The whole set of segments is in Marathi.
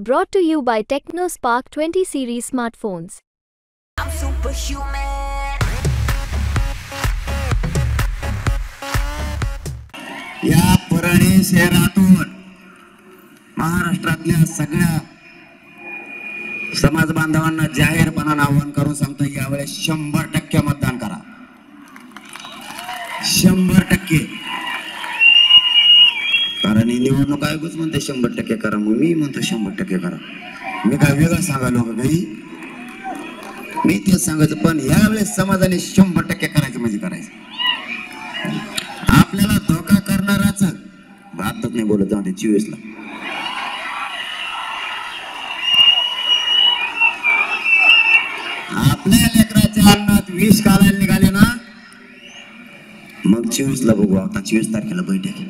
Brought to you by TechnoSpark 20 series smartphones. I'm superhuman. या परळी शहरातून महाराष्ट्रातल्या सगळ्या समाज बांधवांना जाहीरपणाने आवाहन करून सांगतो, यावेळेस 100% मतदान करा. 100%. कारण ही निवडणूक आयोगच म्हणते 100% करा, मग मी म्हणतो 100% करा. मी काय वेगळं सांगायलो का काही? मी तेच सांगायचं, पण यावेळेस समाजाने 100% करायचं म्हणजे करायचं. आपल्याला धोका करणाराच भारतात नाही बोलत जाऊ दे 24 ला. आपल्या लेकराच्या अन्नात विष घालायला निघाले ना, मग 24 ला बघू. आता 24 तारखेला बैठक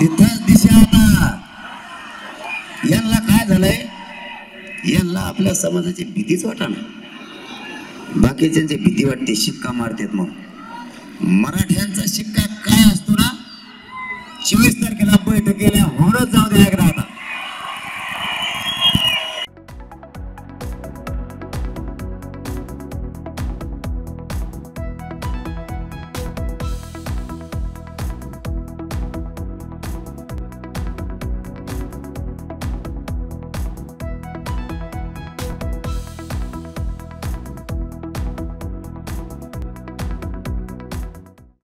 तिथंच दिशा. आता यांना काय झालंय, यांना आपल्या समाजाची भीतीच वाटणार. बाकीच्यांची भीती वाटते, शिक्का मारतात. मग मराठ्यांचा शिक्का काय असतो ना, 24 तारखेला बैठकीला होणच जाऊ द्या एकदा. आता